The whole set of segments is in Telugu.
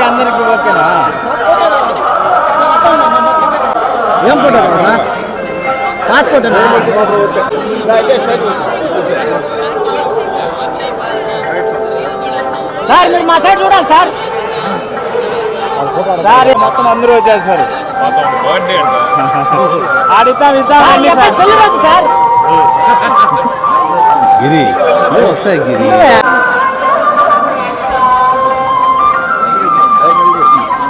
అందరికి ఓకేనా? ఏం ఫోటో కావాలా? పాస్పోర్ట్ సార్, మీరు మా సైడ్ చూడాలి సార్. సార్ మొత్తం అందరూ వచ్చేసారు. ఆడిద్దాం ఇద్దాం పెళ్లి రోజు సార్. గిరి వస్తాయి గిరి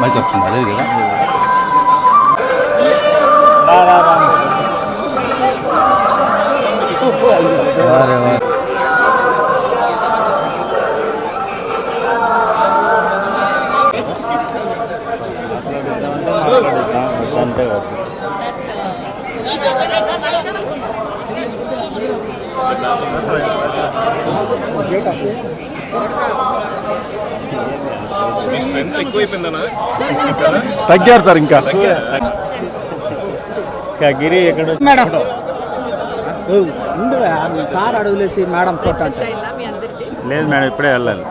మైక్ వస్తుంది అదే కదా. తగ్గారు సార్ ఇంకా గిరి ఎక్కడ మేడం సార్ అడుగులేసి మేడం ఫోటో లేదు మేడం ఇప్పుడే వెళ్ళాలి.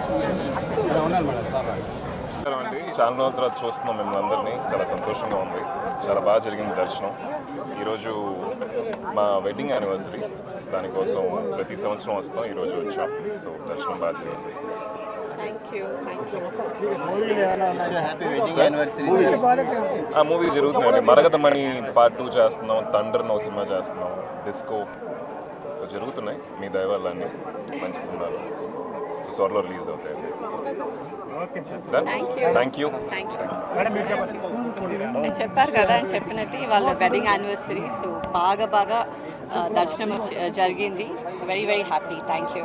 చాలా రోజుల తర్వాత చూస్తున్నాం మిమ్మల్ని అందరినీ, చాలా సంతోషంగా ఉంది. చాలా బాగా జరిగింది దర్శనం. ఈరోజు మా వెడ్డింగ్ యానివర్సరీ, దానికోసం ప్రతి సంవత్సరం వస్తాం, ఈరోజు వచ్చాం. సో దర్శనం బాగా జరిగింది. ఆ మూవీ జరుగుతుందండి. మరగతమణి పార్ట్ 2 చేస్తున్నాం, థండర్ నో సినిమా చేస్తున్నాం, డిస్కో. సో జరుగుతున్నాయి మీ దయ వల్ల అన్ని మంచి సినిమాలు. సో త్వరలో రిలీజ్ అవుతాయండి. Thank you. చెప్పారు కదా అని చెప్పినట్టు వాళ్ళ వెడ్డింగ్ యానివర్సరీ. సో బాగా దర్శనం జరిగింది. So very happy. Thank you.